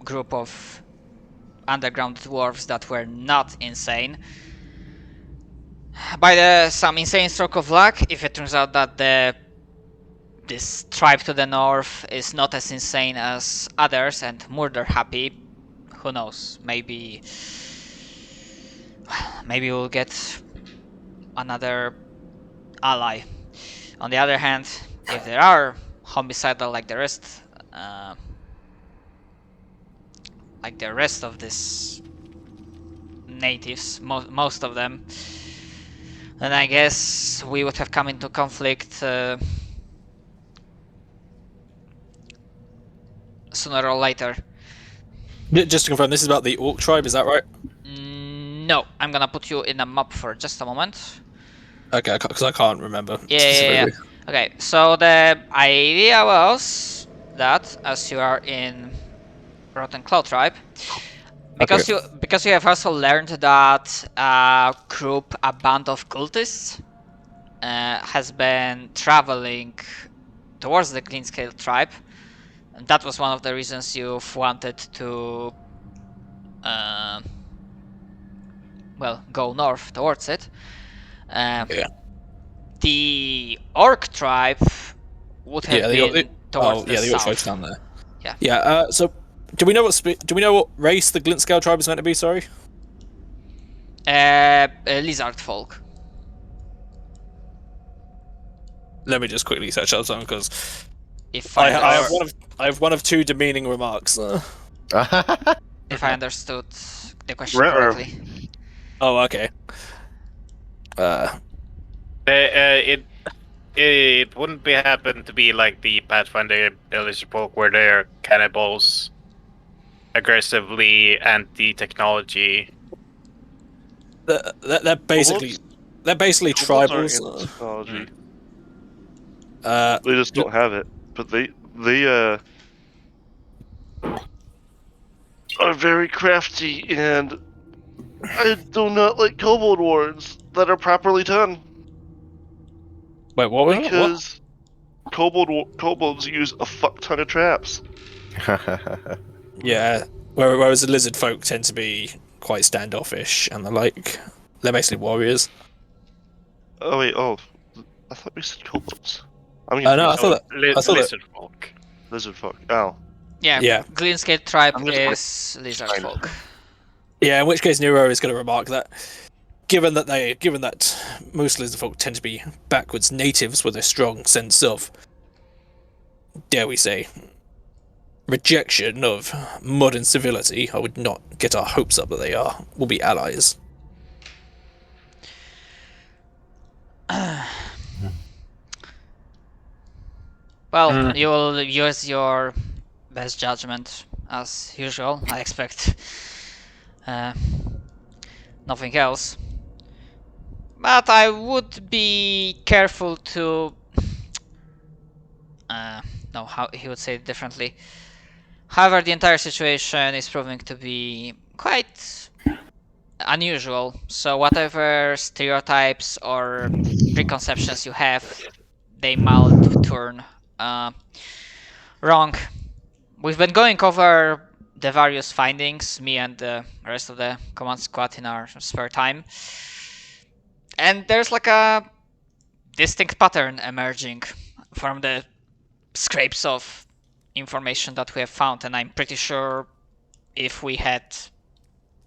group of underground dwarves that were not insane. By some insane stroke of luck, if it turns out that this tribe to the north is not as insane as others and murder happy, who knows? Maybe we'll get another ally. On the other hand, if they are homicidal like the rest, of this natives, most of them, then I guess we would have come into conflict sooner or later. Just to confirm, this is about the Orc tribe, is that right? No, I'm gonna put you in a map for just a moment. Okay, because I can't remember. Yeah. Okay, so the idea was that as you are in Rotten Claw tribe, because you have also learned that a band of cultists has been traveling towards the Greenscale tribe, and that was one of the reasons you've wanted to go north towards it. The Orc tribe would have been towards the Orc south. tribe's down there. Yeah. Yeah. So, do we know what race the Glintscale tribe is meant to be? Sorry. Lizard folk. Let me just quickly search up something because If I have one of two demeaning remarks. If I understood the question correctly. Oh, okay. It wouldn't be happen to be like the Pathfinder Lizard folk where they're cannibals, aggressively anti-technology. They're basically tribals. Technology. They just don't have it, but they are very crafty, and I do not like kobold wards that are properly done. Wait, what? Because kobolds use a fuck ton of traps. Yeah, whereas the lizard folk tend to be quite standoffish and they're basically warriors. Oh wait, I thought we said kobolds. I thought Lizard folk. Lizard folk. Oh. Yeah. Greenscale tribe is lizard folk. Yeah, in which case Nero is going to remark that given that most lizard folk tend to be backwards natives with a strong sense of, dare we say, rejection of modern civility, I would not get our hopes up that they will be allies. Well, you will use your best judgment as usual. I expect nothing else. But I would be careful to... no, how he would say it differently. However, the entire situation is proving to be quite unusual. So whatever stereotypes or preconceptions you have, they might turn wrong. We've been going over the various findings, me and the rest of the command squad, in our spare time. And there's like a distinct pattern emerging from the scrapes of information that we have found, and I'm pretty sure if we had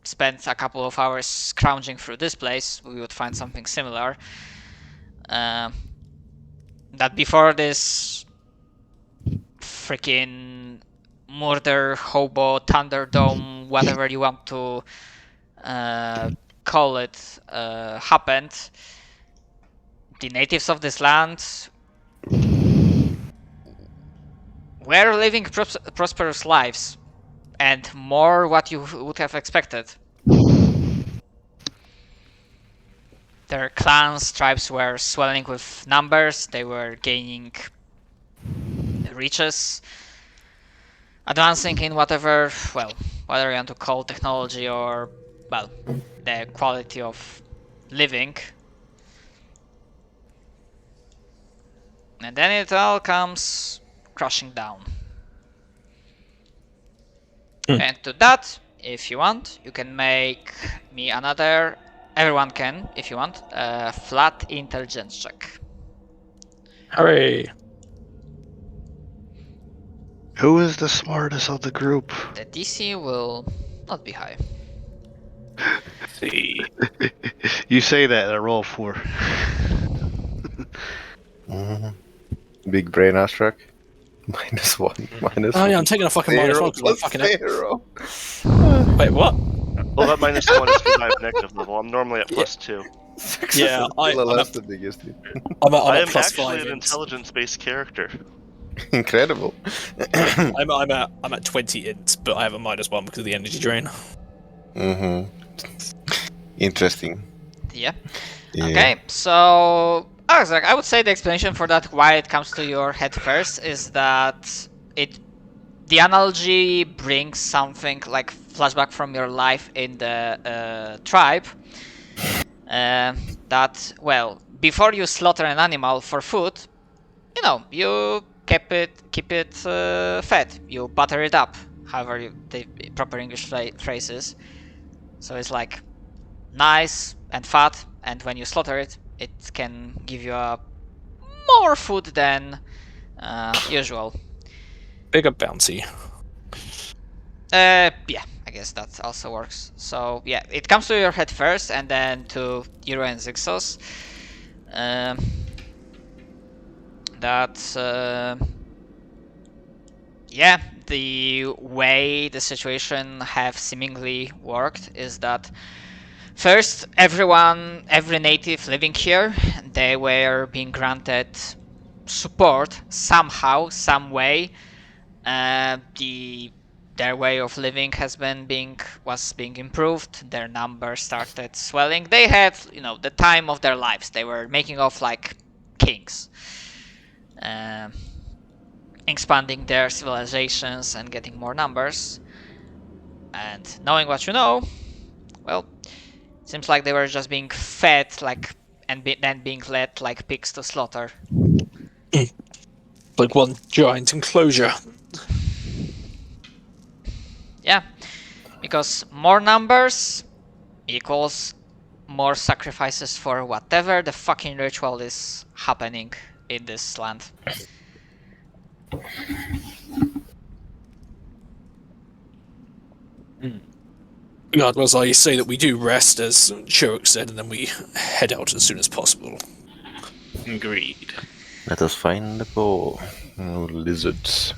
spent a couple of hours scrounging through this place, we would find something similar. That before this freaking murder, hobo, thunderdome, whatever you want to call it, happened, the natives of this land were living prosperous lives, and more what you would have expected. Their clans, tribes were swelling with numbers, they were gaining riches, advancing in whatever you want to call technology or, the quality of living. And then it all comes crashing down. And to that, if you want, you can make me another. Everyone can, if you want, flat intelligence check. Hooray! Who is the smartest of the group? The DC will not be high. See. You say that, I roll 4. Big brain astruck. -1. -1. Oh yeah, I'm taking a fucking -1 because I'm fucking up. 0. Wait, what? Well, that -1 is because I have negative level. I'm normally at +2. Yeah, that's the biggest. I'm I at am plus actually 5 an int. intelligence-based character. Incredible. I'm at 20 int, but I have a -1 because of the energy drain. Interesting. Yeah. Yeah. Okay, so Isaac, I would say the explanation for that, why it comes to your head first, is that the analogy brings something like flashback from your life in the tribe. That, well, before you slaughter an animal for food, you know, you keep it fed. You butter it up, however the proper English phrase is. So it's like nice and fat, and when you slaughter it, it can give you more food than usual. Bigger bouncy. Yeah, I guess that also works. So yeah, it comes to your head first, and then to Euro and Zixos. Yeah, the way the situation have seemingly worked is that first, every native living here, they were being granted support somehow, some way. Their way of living was being improved. Their numbers started swelling. They had, the time of their lives. They were making off like kings, expanding their civilizations and getting more numbers. And knowing what you know, well, seems like they were just being fed then being led like pigs to slaughter. Like one giant enclosure. Yeah, because more numbers equals more sacrifices for whatever the fucking ritual is happening in this land. Regardless, I say that we do rest, as Shuruk said, and then we head out as soon as possible. Agreed. Let us find the poor lizards.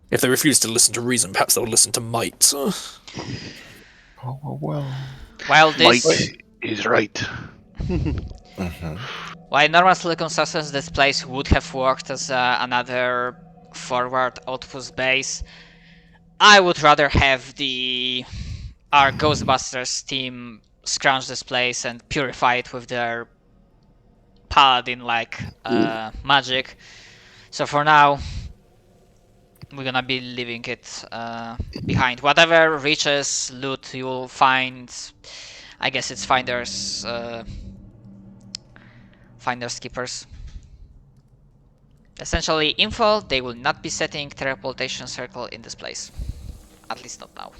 If they refuse to listen to reason, perhaps they'll listen to might. Oh, well. While this, Might is right. while in normal circumstances this place would have worked as another forward outpost base, I would rather have our Ghostbusters team scrounge this place and purify it with their paladin-like magic. So for now, we're gonna be leaving it behind. Whatever riches, loot you will find, I guess it's finders keepers. Essentially, info, they will not be setting teleportation circle in this place. At least not now.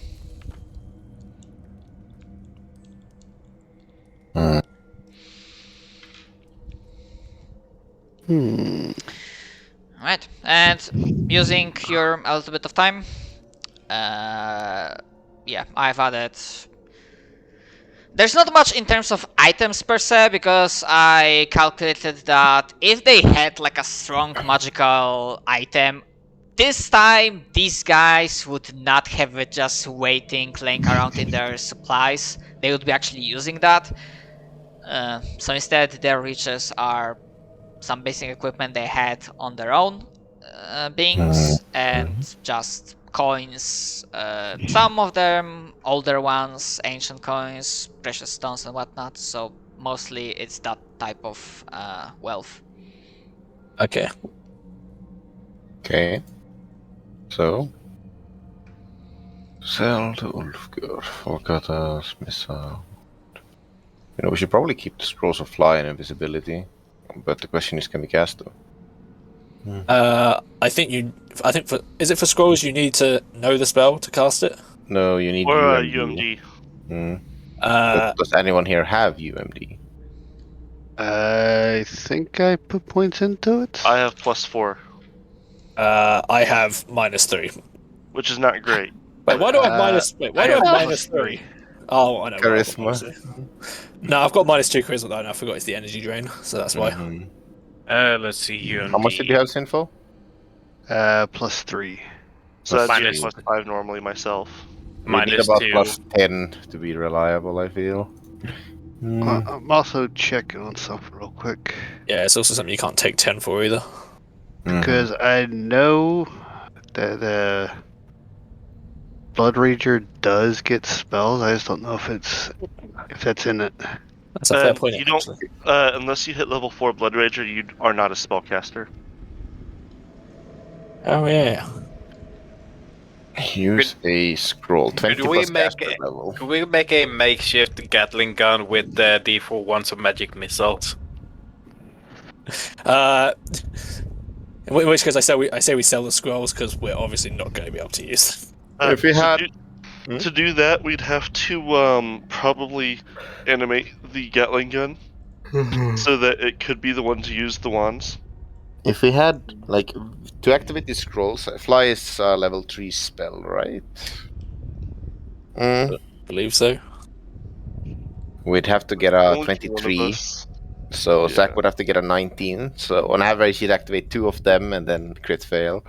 Alright, and using a little bit of time, yeah, I've added. There's not much in terms of items per se, because I calculated that if they had like a strong magical item, this time these guys would not have it just waiting, laying around in their supplies. They would be actually using that. So instead, their riches are some basic equipment they had on their own beings, and just coins, some of them older ones, ancient coins, precious stones and whatnot, so mostly it's that type of wealth. Okay. Okay. So. Sell to Ulfgar. Forgotas, missile. We should probably keep the scrolls of fly and invisibility, but the question is, can we cast them? I think is it for scrolls you need to know the spell to cast it? No, you need Or UMD. UMD. Does anyone here have UMD? I think I put points into it. I have +4, I have -3. which is not great. Wait, why do I have minus? Wait, why do I have +3. -3? Oh, I know. why I've got Charisma. -3. No, I've got -2 charisma though, and I forgot it's the energy drain, so that's why. Mhm. Let's see UMD. How much did you have, Sinful? +3. So that'd be a Minus- +5 normally myself. We need Minus about 2. +10 to be reliable, I feel. I'm also checking on something real quick Yeah, it's also something you can't take 10 for either. because I know that Blood Rager does get spells. I just don't know if that's in it. That's a fair point. You don't, actually. unless you hit level 4 Blood Rager, you are not a spellcaster. Oh yeah. Use a scroll. 20 Could we plus make caster level. Could we make a makeshift Gatling gun with the D4 ones of magic missiles? In which case, I say we sell the scrolls because we're obviously not going to be able to use them. If we had- To do that, we'd have to probably animate the Gatling gun so that it could be the one to use the wands. If we had, like, to activate these scrolls, fly is a level 3 spell, right? I believe so. We'd have to get a Only one of 23, us. so Yeah. Zach would have to get a 19. So on average, he'd activate 2 of them and then crit fail.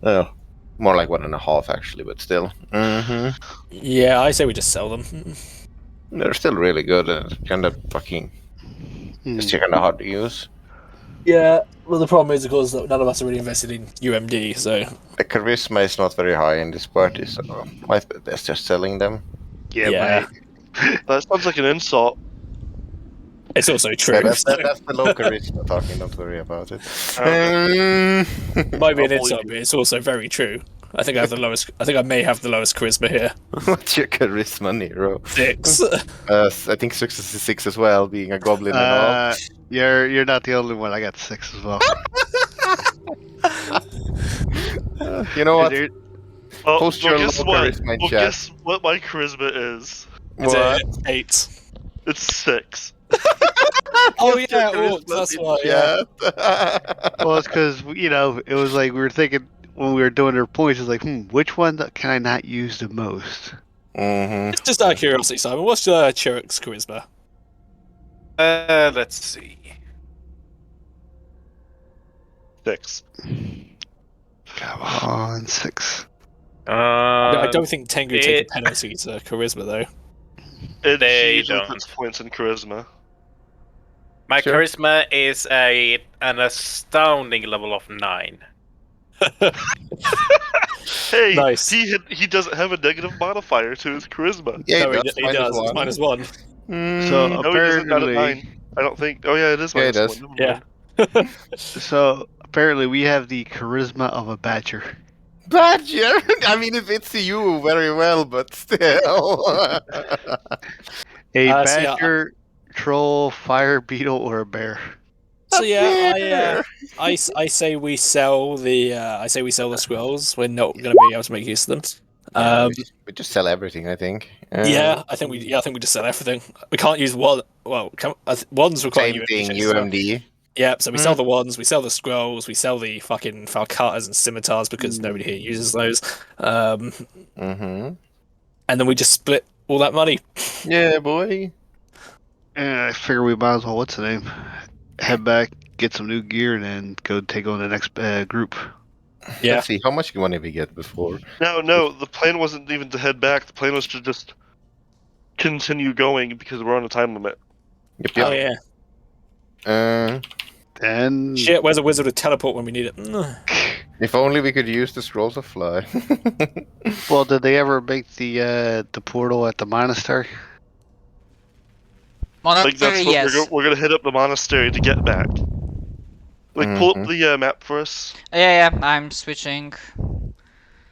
Oh, more like 1.5 actually, but still. Yeah, I say we just sell them. They're still really good and kind of fucking just kind of hard to use. Yeah, well, the problem is, of course, that none of us are really invested in UMD, so. The charisma is not very high in this party, so I bet that's just selling them. Yeah. That sounds like an insult. It's also true. Yeah, that's so the low charisma talking. Don't worry about it. it might be an I'll insult, believe but it's also very true. I think I have the lowest. I think I may have the lowest charisma here. What's your charisma, Nero? 6. I think success is 6 as well, being a goblin and all. You're not the only one. I got 6 as well. You know what? There- Well, Post your guess low what? charisma in Well, chat. guess what my charisma is? It's What? 8. It's 6. Oh Post your yeah, charisma that's in why. Yeah. chat. Well, it's because it was like we were thinking when we were doing their points. It's like, which one can I not use the most? Mhm. Just out of curiosity, Simon, what's your Chirrut's charisma? Let's see. 6. Come on, 6. I don't think Tengu take a it- penalty to charisma though. It They usually don't. puts points in charisma. My Sure. charisma is an astounding level of 9. Hey, Nice. he doesn't have a negative modifier to his charisma. Yeah, No, that's he does. It's -1. -1. So No, he doesn't. Not at apparently, 9. I don't think. Oh yeah, it is Yeah, it minus does. 1. Never Yeah. mind. so apparently we have the charisma of a badger. Badger! I mean, it fits you very well, but still. A See, badger, troll, fire beetle, or a bear. So yeah, bear. I say we sell the scrolls. We're not going to be able to make use of them. We just sell everything, I think. Yeah, I think we just sell everything. We can't use one. Well, wands require Same thing, checks as well. UMD. Yeah, so we sell the wands, we sell the scrolls, we sell the fucking falcatas and scimitars because nobody here uses those. Mm-hmm. And then we just split all that money. Yeah, boy. And I figure we might as well, what's the name? Head back, get some new gear, and then go take on the next group. Yeah. Let's see, how much money we get before? No, the plan wasn't even to head back. The plan was to just continue going because we're on a time limit. Yep, Oh yep. yeah. Then Shit, where's a wizard to teleport when we need it? If only we could use the scrolls of fly. well, did they ever make the portal at the monastery? Like that's Monastery, what yes. we're gonna hit up the monastery to get back. Like pull up the map for us. Yeah, I'm switching.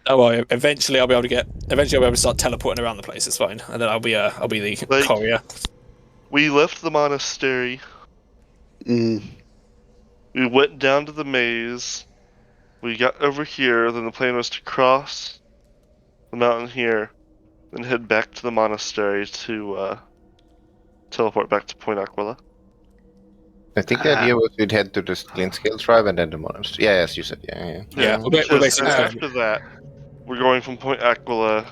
Oh well, eventually I'll be able to start teleporting around the place, it's fine. And then I'll be the Like- courier. We left the monastery. Mm. We went down to the maze. We got over here, then the plan was to cross the mountain here, then head back to the monastery to teleport back to Point Aquila. I think the idea was we'd head to the Glintscale tribe and then the monastery. Yeah, as you said. Yeah. Yeah, we're because basically after that, we're going from Point Aquila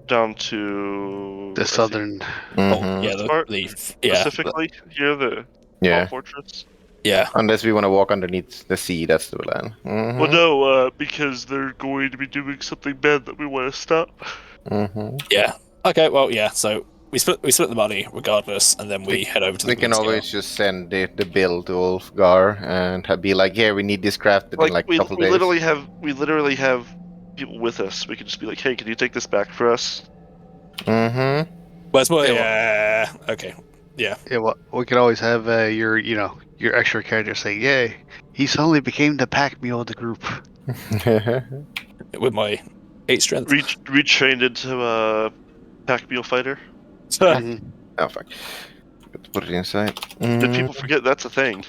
down to The southern. Mhm. yeah, part? yeah, specifically here, the Yeah. fortress. yeah. Unless we want to walk underneath the sea, that's the plan. Well, no, because they're going to be doing something bad that we want to stop. Yeah. Okay. Well, yeah. So we split the money regardless, and then we head over to the We can Glintscale. always just send the bill to Ulfgar and be like, "Yeah, we need this crafted in like a couple we days." literally have people with us. We can just be like, hey, can you take this back for us? Mm-hmm. Well, it's more. Yeah, Yeah. Okay. Yeah. Yeah, well, we could always have your extra character saying, "Yay, he suddenly became the pack mule of the group." With my 8 strength. Retrained into a pack mule fighter. Mhm. Oh fuck! Got to put it inside. Did people forget that's a thing?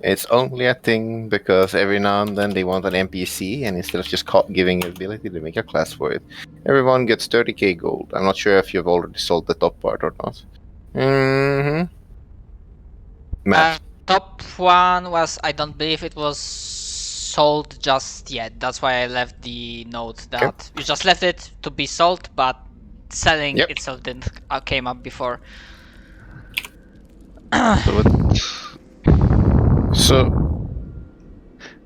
It's only a thing because every now and then they want an NPC, and instead of just giving ability, they make a class for it. Everyone gets 30k gold. I'm not sure if you've already sold the top part or not. Math. Top one was, I don't believe it was sold just yet. That's why I left the note that you just left it to be sold, but selling itself didn't came up before. So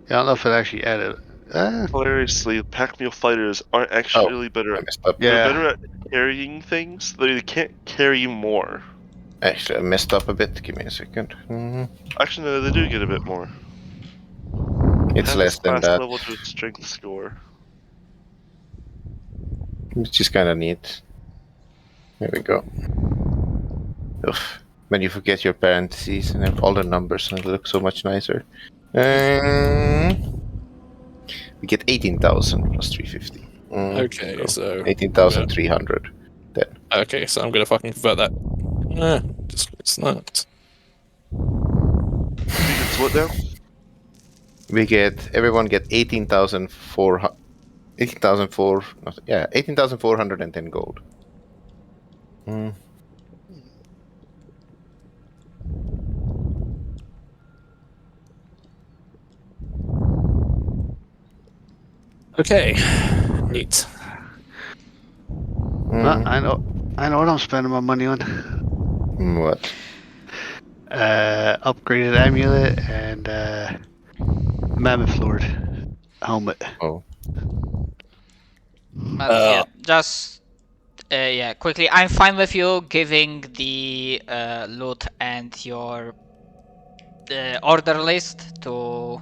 Yeah, I don't know if it actually added. Hilariously, pack mule fighters aren't actually better I at. messed up. Yeah. They're better at carrying things. They can't carry more. Actually, I messed up a bit. Give me a second. Actually, no, they do get a bit more. It's Have less this than class that, level to its strength score. which is kind of neat. There we go. Ugh. When you forget your parentheses and have all the numbers, and it looks so much nicer. We get 18,000 plus 350. Okay. So 18,300. Okay. So I'm gonna fucking convert that. Just it's not. It's what now? Everyone get 18,410 gold. Okay. Neat. Well, I know what I'm spending my money on. What? Upgraded amulet and mammoth lord helmet. Oh. Yeah, just quickly. I'm fine with you giving the loot and your order list to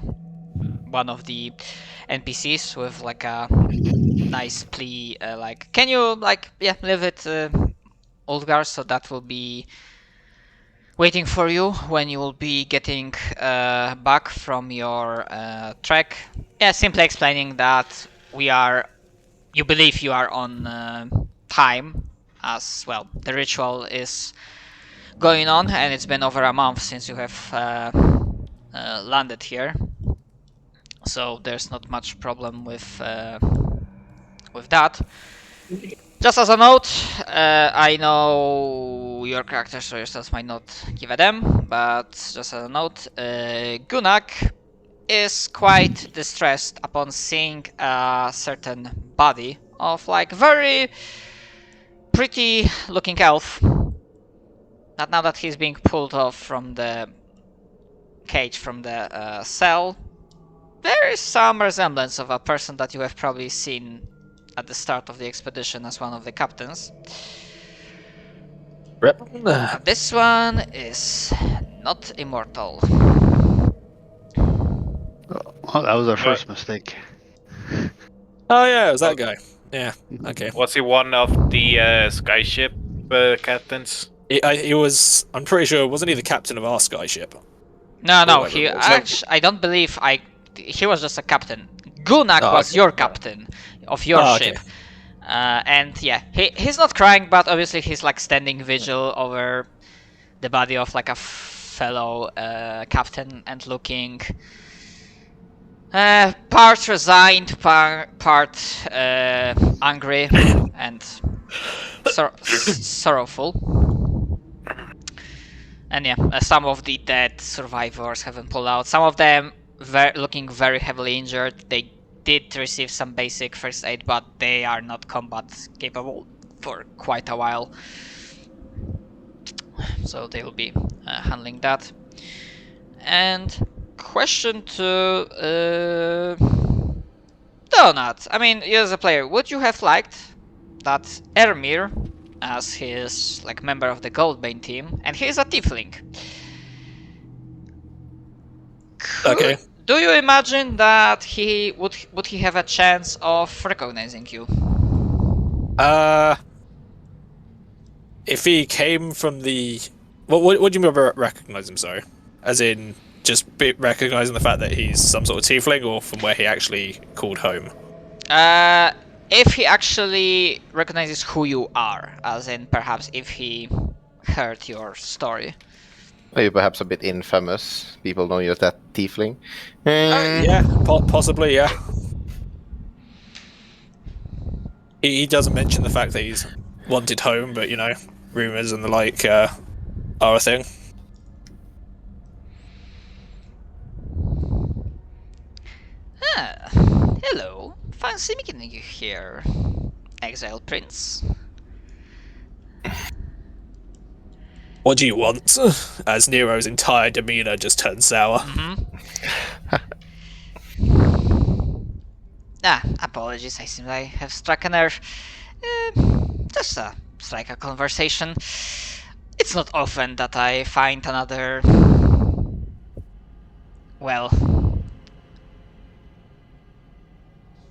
one of the NPCs with like a nice plea, like, can you leave it, Ulfgar, so that will be waiting for you when you will be getting back from your trek. Yeah, simply explaining that you believe you are on time, as well. The ritual is going on, and it's been over a month since you have landed here. So there's not much problem with that. Just as a note, I know your characters or yourselves might not give a damn, but just as a note, Gunak is quite distressed upon seeing a certain body of like very pretty looking elf. Not now that he's being pulled off from the cage, from the cell. There is some resemblance of a person that you have probably seen at the start of the expedition as one of the captains. But this one is not immortal. Well, that was our first mistake. Oh yeah, it was that guy. Yeah. Okay. Was he one of the skyship captains? He was. I'm pretty sure. Wasn't he the captain of our skyship? No, Oh, he I actually. I don't believe he was just a captain. Gunak was your captain of your ship. And yeah, he's not crying, but obviously he's like standing vigil over the body of like a fellow captain and looking Part resigned, part angry and sorrowful. And yeah, some of the dead survivors haven't pulled out. Some of them looking very heavily injured. They did receive some basic first aid, but they are not combat capable for quite a while. So they will be handling that. And question to Donut. I mean, you as a player, would you have liked that Ermir, as his like member of the Goldbane team, and he is a tiefling? Okay. Do you imagine that he would he have a chance of recognizing you? If he came from the, what do you mean by recognize him? Sorry, as in just recognizing the fact that he's some sort of tiefling, or from where he actually called home? If he actually recognizes who you are, as in perhaps if he heard your story. Are you perhaps a bit infamous? People know you as that tiefling. Yeah, possibly, yeah. He doesn't mention the fact that he's wanted home, but you know, rumors and the like are a thing. Ah, hello. Fancy meeting you here, Exile Prince. What do you want? As Nero's entire demeanor just turned sour. Apologies, I seem I have struck a nerve. Just strike a conversation. It's not often that I find another... well...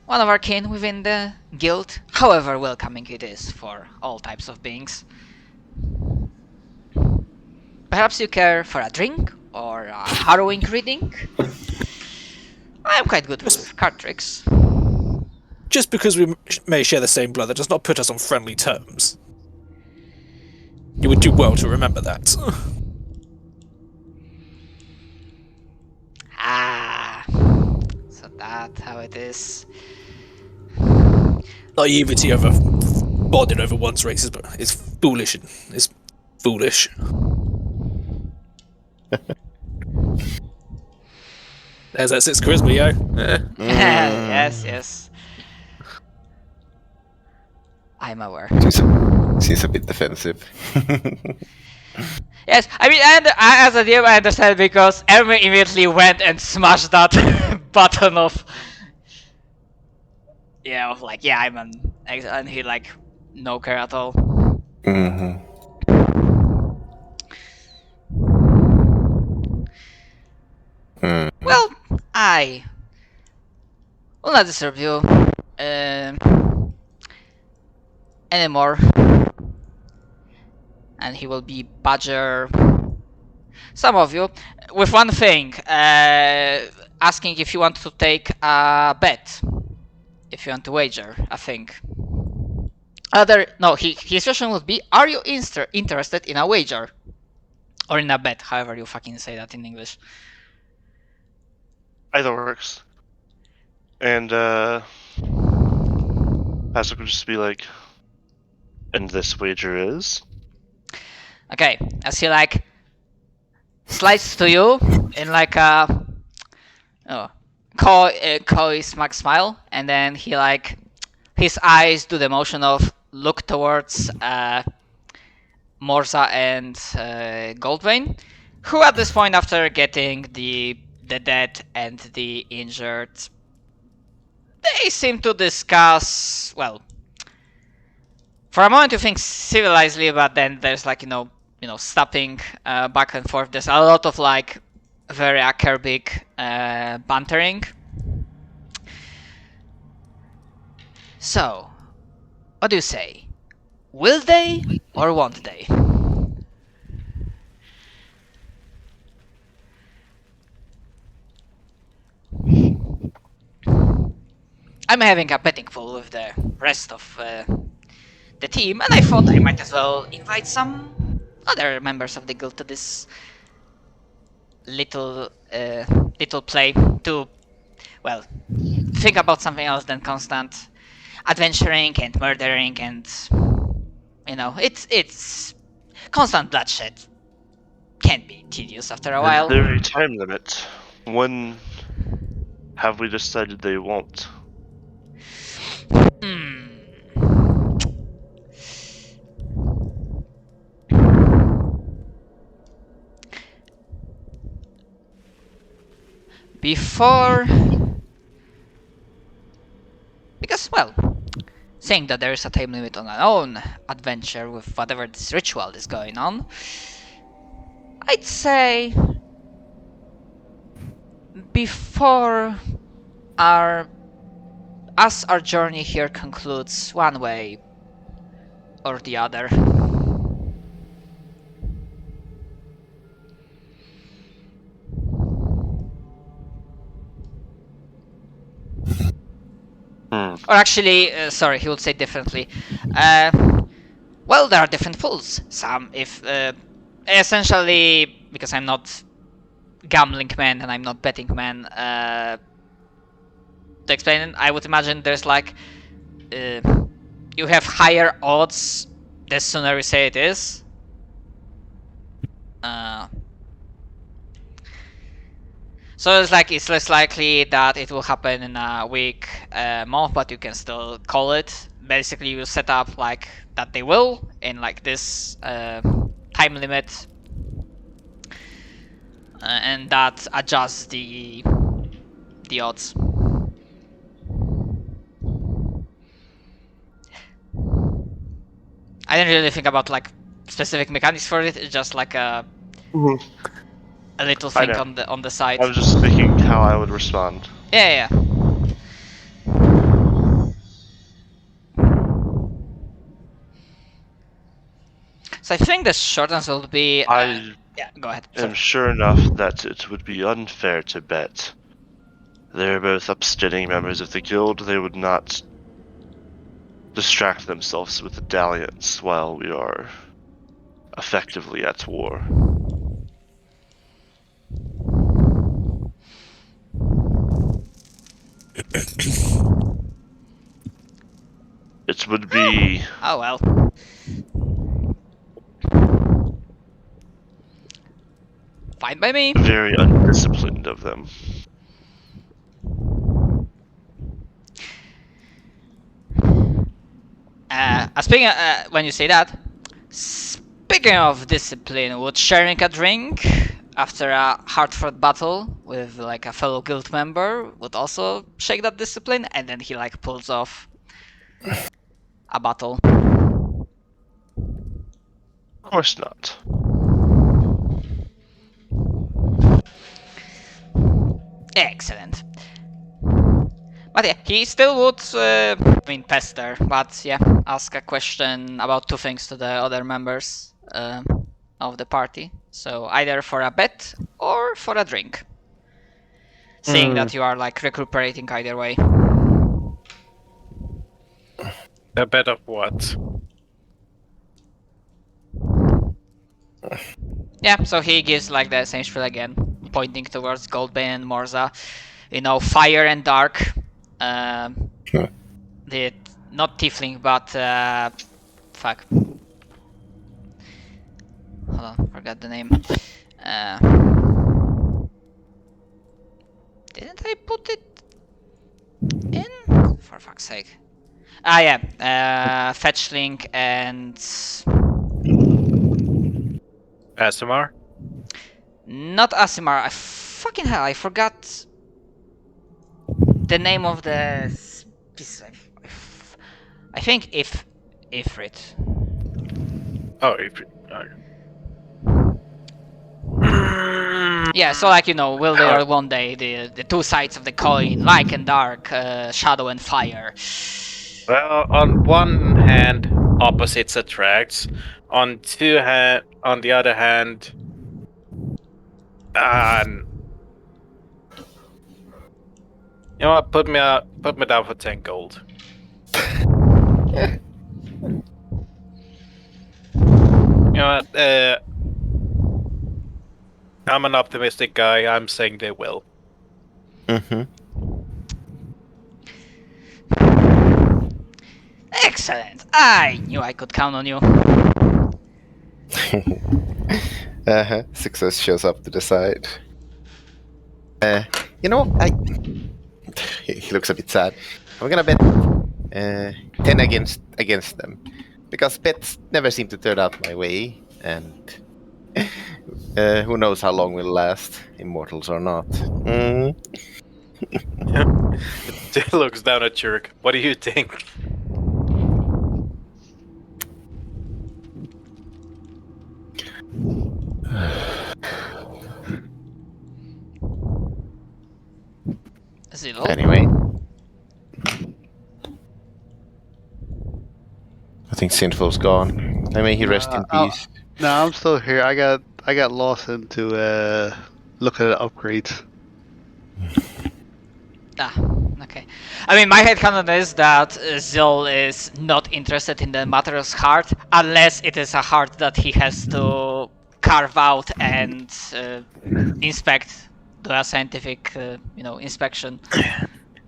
one of our kin within the guild, however welcoming it is for all types of beings. Perhaps you care for a drink, or a harrowing reading? I am quite good with card tricks. Just because we may share the same blood, that does not put us on friendly terms. You would do well to remember that. So that's how it is. Naivety over bonding over one's race is foolish. Is foolish. There's that 6 charisma, yo. Yes. I'm aware. Seems a bit defensive. Yes, I mean, and as a DM, I understand because Ermi immediately went and smashed that button of, I'm an exile, and he like no care at all. Mm-hmm. Well, I will not disturb you anymore, and he will be badger some of you with one thing, asking if you want to take a bet, if you want to wager a thing. His question would be, are you interested in a wager? Or in a bet, however you fucking say that in English. Either works. And Patrick would just be like, and this wager is? Okay, as he like slides to you in like a coy smile, and then he like his eyes do the motion of look towards Morza and Goldbane, who at this point, after getting the dead and the injured, they seem to discuss, well, for a moment you think civilizedly, but then there's like, stopping back and forth. There's a lot of like very acerbic bantering. So, what do you say? Will they or won't they? I'm having a betting pool with the rest of the team, and I thought I might as well invite some other members of the guild to this little play to well, think about something else than constant adventuring and murdering and, you know, it's constant bloodshed can be tedious after a Is while. there a time limit? When have we decided they won't? Hmm. Before, because, well, saying that there is a time limit on our own adventure with whatever this ritual is going on, I'd say before our our journey here concludes one way or the other. Or actually, sorry, he would say differently. Well, there are different pools. Some, if essentially, because I'm not gambling man and I'm not betting man. To explain it, I would imagine there's like you have higher odds the sooner you say it is. So it's like it's less likely that it will happen in a week, month, but you can still call it. Basically, you set up like that they will in like this time limit, and that adjusts the odds. I didn't really think about like specific mechanics for it. It's just like a little thing on the side. I was just thinking how I would respond. Yeah. So I think the short answer will be. Yeah, go ahead. I'm Sorry. sure enough that it would be unfair to bet. They're both upstanding members of the guild. They would not distract themselves with the dalliance while we are effectively at war. It would be Oh well. Fine by me. very undisciplined of them. Speaking when you say that, speaking of discipline, would sharing a drink after a hard-fought battle with like a fellow guild member would also shake that discipline? And then he like pulls off a bottle. Of course not. Excellent. But yeah, he still would, pester, but yeah, ask a question about two things to the other members of the party. So either for a bet or for a drink. Seeing that you are like recuperating either way. A bet of what? Yeah, so he gives like the same spiel again, pointing towards Goldbane and Morza. You know, fire and dark. The not tiefling, but fuck. Hold on, forgot the name. Didn't I put it in? For fuck's sake. Ah yeah, Fetchling and Asimar? not Asimar. I fucking hell, I forgot the name of the piece. I think Ifrit. Oh, if Yeah, so like, you know, will there one day the two sides of the coin, light and dark, shadow and fire? Well, on one hand, opposites attracts. On the other hand, you know what? Put me down for 10 gold. You know what? I'm an optimistic guy. I'm saying they will. Mm-hmm. Excellent! I knew I could count on you. Success shows up to the side. You know, he looks a bit sad. I'm gonna bet 10 against them, because bets never seem to turn out my way, and who knows how long we'll last, immortals or not. Dill looks down at Jurk. What do you think? Zillow? Anyway, I think Sinful's gone. I may he rest in peace. No, I'm still here. I got lost into looking at upgrades. Okay. I mean, my headcanon is that Zil is not interested in the Matter's heart unless it is a heart that he has to carve out and inspect, do a scientific, inspection.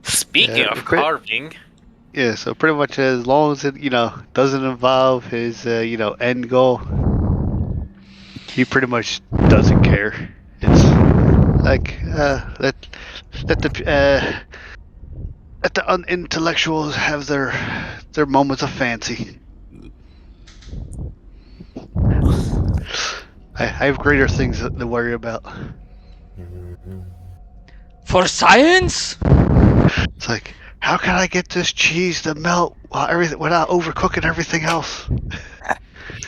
Speaking Yeah, of great. carving, Yeah, so pretty much as long as it doesn't involve his end goal, he pretty much doesn't care. It's like let the unintellectuals have their moments of fancy. I have greater things to worry about. For science? It's like, how can I get this cheese to melt without overcooking everything else?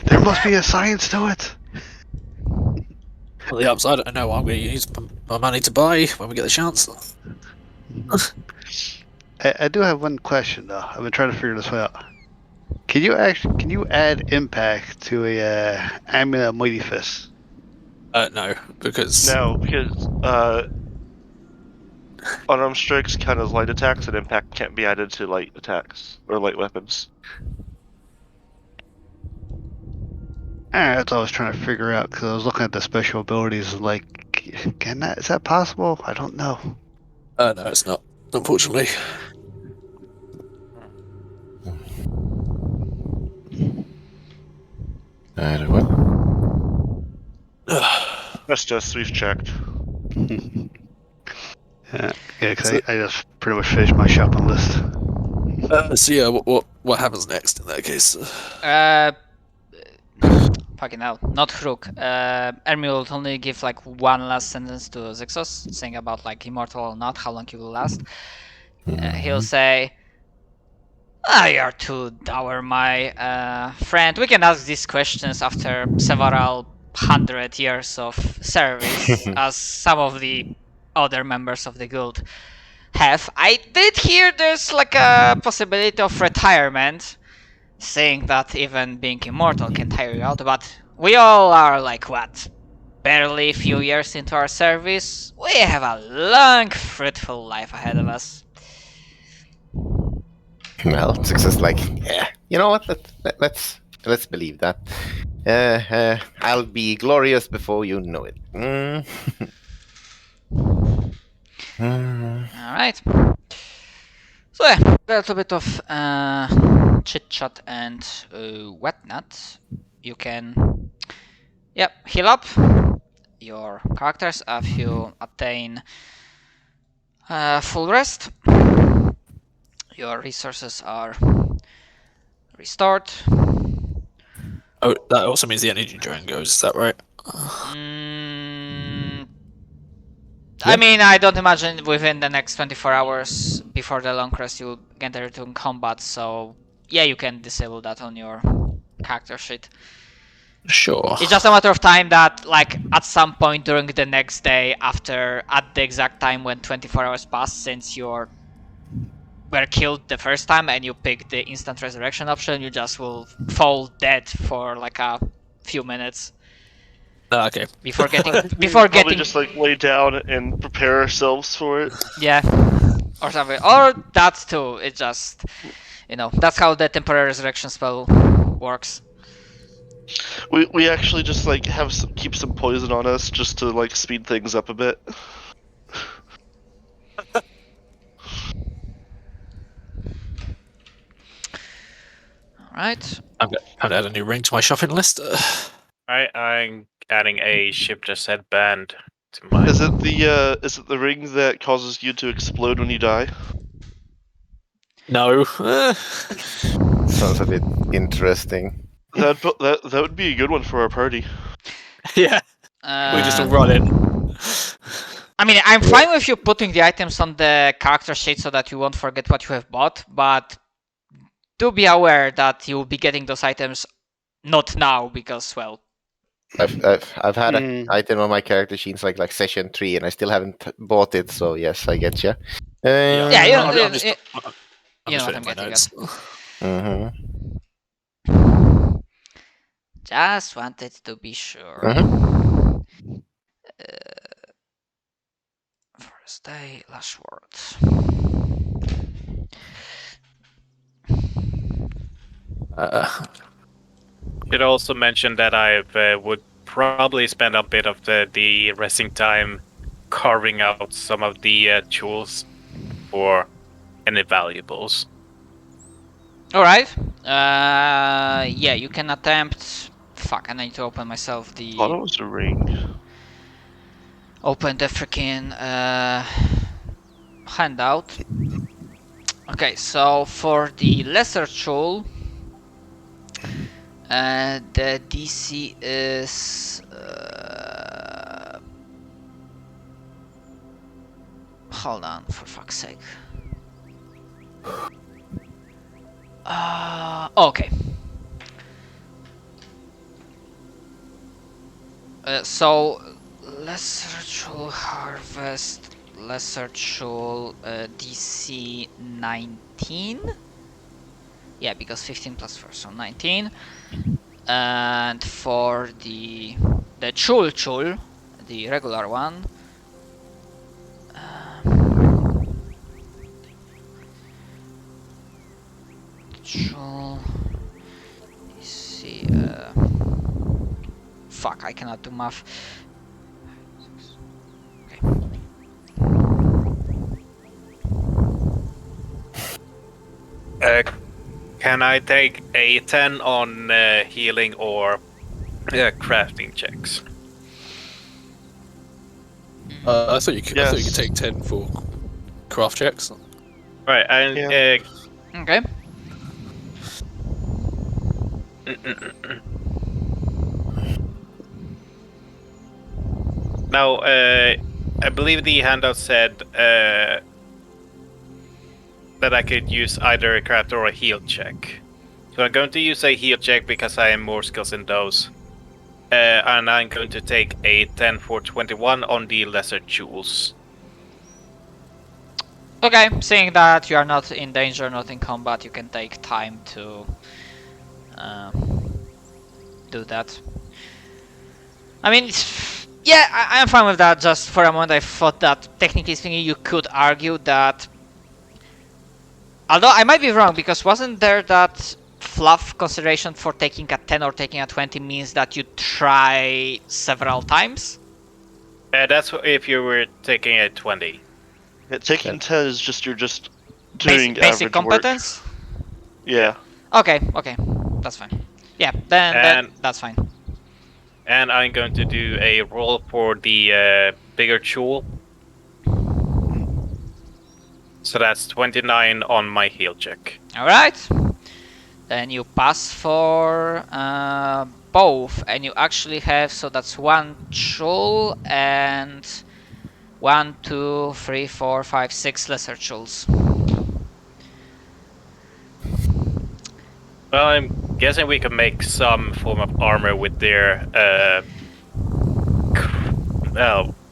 There must be a science to it. On the upside, I know what I'm going to use my money to buy when we get the chance. I do have one question though. I've been trying to figure this out. Can you add impact to a amulet of mighty fist? No, because No, because unarmed strikes count as light attacks, and impact can't be added to light attacks or light weapons. That's what I was trying to figure out because I was looking at the special abilities. Like, is that possible? I don't know. no, it's not. Unfortunately. I don't know. That's just we've checked. Yeah, because I just pretty much finished my shopping list. So yeah, what happens next in that case? Fucking hell, not Hruk. Ermi will only give like one last sentence to Zixos, saying about like immortal or not, how long he will last. He'll say, you're too dour, my friend. We can ask these questions after several 100 years of service, as some of the other members of the guild have. I did hear there's like a possibility of retirement, saying that even being immortal can tire you out, but we all are like, what, barely a few years into our service? We have a long, fruitful life ahead of us. Well, Success like, yeah. You know what? Let's believe that. I'll be glorious before you know it. Alright. So yeah, a little bit of chit-chat and whatnot. You can, heal up your characters if you attain full rest. Your resources are restored. Oh, that also means the energy drain goes. Is that right? I mean, I don't imagine within the next 24 hours before the long rest you'll enter into combat, so yeah, you can disable that on your character sheet. Sure. It's just a matter of time that, like, at some point during the next day at the exact time when 24 hours pass since you were killed the first time and you pick the instant resurrection option, you just will fall dead for like a few minutes. Okay. Before getting Probably just like lay down and prepare ourselves for it. Yeah, or something, or that too. It just, that's how the temporary resurrection spell works. We actually just like keep some poison on us just to like speed things up a bit. Alright. I'm going to add a new ring to my shopping list. I'm adding a ship just head band to my. Is it the ring that causes you to explode when you die? No. Sounds a bit interesting. That would be a good one for our party. Yeah, we just all Uh, run in. I mean, I'm fine with you putting the items on the character sheet so that you won't forget what you have bought, but do be aware that you'll be getting those items not now because, well, I've had Hmm. an item on my character sheets like session 3, and I still haven't bought it. So yes, I get you. yeah, you know, I'm just, you I'm know just what putting I'm my getting notes. at. Mm-hmm. Just wanted to be sure. Mhm. First day, last words. Should also mention that I would probably spend a bit of the resting time carving out some of the tools for any valuables. Alright. Yeah, you can attempt. Fuck, I need to open myself I thought the. it was a ring. Open the freaking handout. Okay, so for the lesser tool, the DC is. Hold on, for fuck's sake. Okay. So, lesser tool harvest, lesser tool DC 19. Yeah, because 15 plus 4, so 19. And for the chul, the regular one, chul, DC, fuck, I cannot do math. Can I take a 10 on healing or crafting checks? I thought you could. I thought you could Yes. take 10 for craft checks. Right, and Yeah. Okay. Now, I believe the handout said that I could use either a craft or a heal check. So I'm going to use a heal check because I have more skills in those. And I'm going to take a 10 for 21 on the lesser jewels. Okay, seeing that you are not in danger, not in combat, you can take time to do that. I mean, yeah, I'm fine with that. Just for a moment, I thought that technically speaking, you could argue that. Although I might be wrong, because wasn't there that fluff consideration for taking a 10 or taking a 20 means that you try several times? That's if you were taking a 20. Yeah, taking 10 is you're just doing Basic average competence? work. Yeah. Okay, that's fine. Yeah, then that's fine. And I'm going to do a roll for the bigger jewel. So that's 29 on my heal check. Alright. Then you pass for both, and you actually have, so that's 1 chul and 1, 2, 3, 4, 5, 6 lesser chuls. Well, I'm guessing we can make some form of armor with their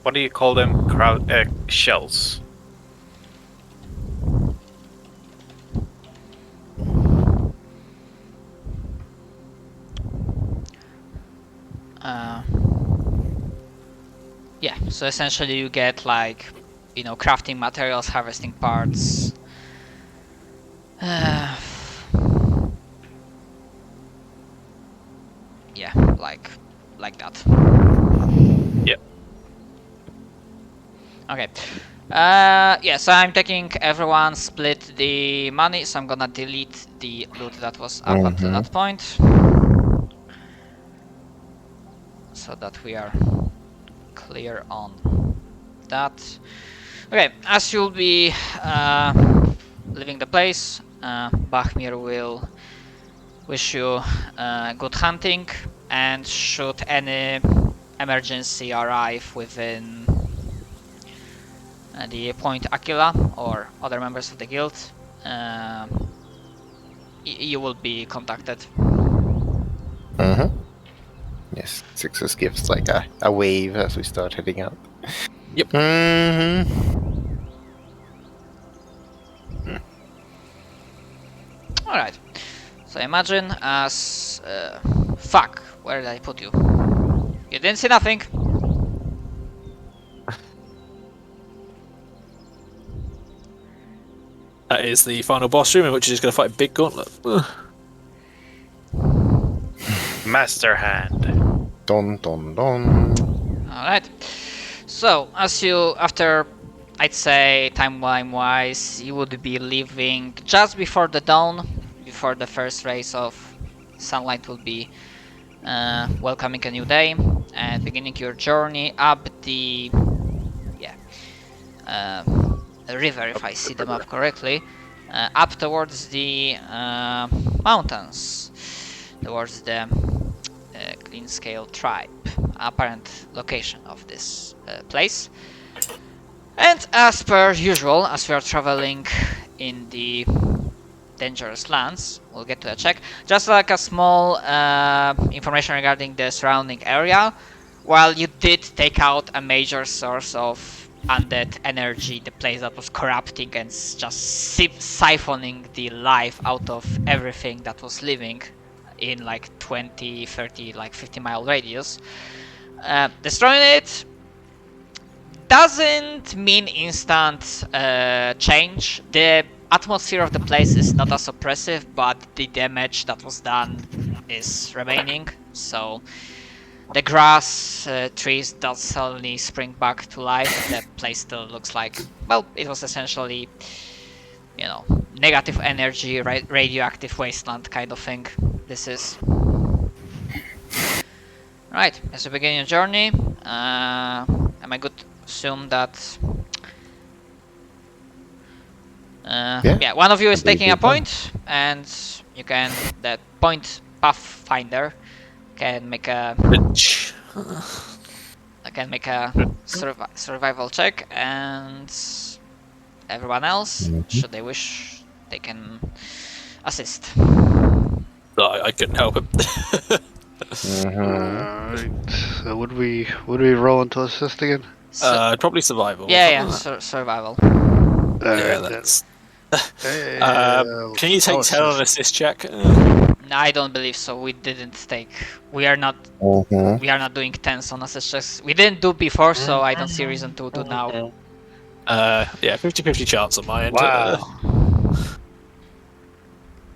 what do you call them? Shells. Yeah, so essentially you get like, crafting materials, harvesting parts. Yeah, like that. Yep. Okay. Yeah, so I'm taking everyone, split the money, so I'm gonna delete the loot that was up until that point. So that we are clear on that. Okay, as you'll be leaving the place, Bachmir will wish you good hunting, and should any emergency arrive within the Point Aquila or other members of the guild, you will be contacted. Yes, Success gives like a wave as we start heading out. Yep. Alright, so imagine as... fuck, where did I put you? You didn't see nothing. That is the final boss room in which you're just going to fight a big gauntlet. Master Hand. Don don don. Alright, so as you, after, I'd say timeline wise, you would be leaving just before the dawn, before the first rays of sunlight will be welcoming a new day, and beginning your journey up the river, if I see the map correctly, up towards the mountains, towards the Clean Scale tribe, apparent location of this place. And as per usual, as we are traveling in the dangerous lands, we'll get to a check. Just like a small information regarding the surrounding area. While you did take out a major source of undead energy, the place that was corrupting and just siphoning the life out of everything that was living in like 20, 30, like 50-mile radius. Destroying it doesn't mean instant change. The atmosphere of the place is not as oppressive, but the damage that was done is remaining. So the grass, trees don't suddenly spring back to life. The place still looks like, well, it was essentially, you know, negative energy, radioactive wasteland kind of thing. This is. Right, as you begin your journey, am I good to assume that yeah, one of you is taking a point, and you can, that point Pathfinder can make a survival check, and everyone else, should they wish, they can assist. I couldn't help it. Alright. So would we roll into assist again? Probably survival. Yeah, survival. Yeah, Alright, that's. then. Can you take I'll 10 on an assist. assist check? I don't believe so. We didn't take. We are not. Mhm. We are not doing 10s on assist checks. We didn't do before, so I don't see a reason to do now. Yeah, 50-50 chance on my end. Wow.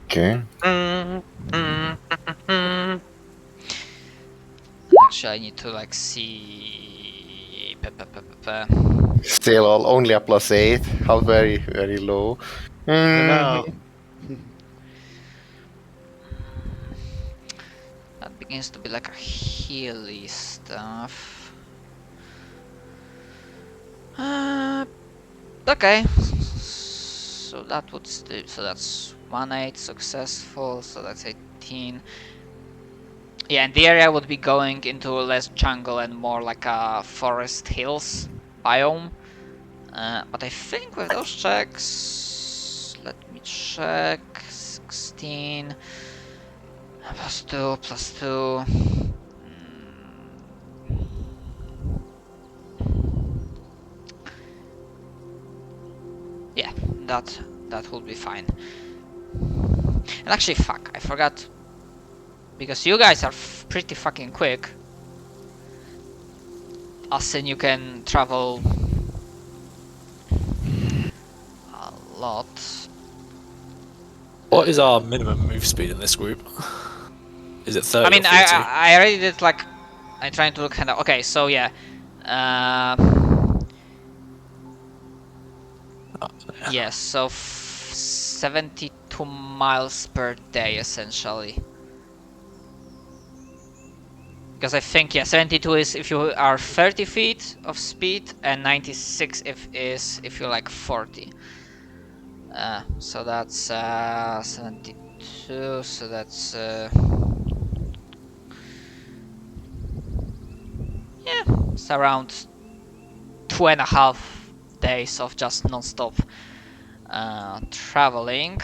Okay. Actually, I need to like see. Still only a +8. How very low. No. That begins to be like a healy stuff. Okay. So that would so that's 1/8 successful. So that's 18. Yeah, and the area would be going into less jungle and more like a forest hills biome. But I think with those checks, let me check. 16 +2 +2. Yeah, that will be fine. And actually, fuck, I forgot. Because you guys are pretty fucking quick. Austin, you can travel a lot. What is our minimum move speed in this group? Is it 30? I mean, or 40? I already did like. I'm trying to look kind of. Okay, so yeah. Yes, so 72 miles per day essentially. Because I think, yeah, 72 is if you are 30 feet of speed, and 96 if you're like 40. So that's 72. So that's yeah, it's around 2.5 days of just non-stop traveling.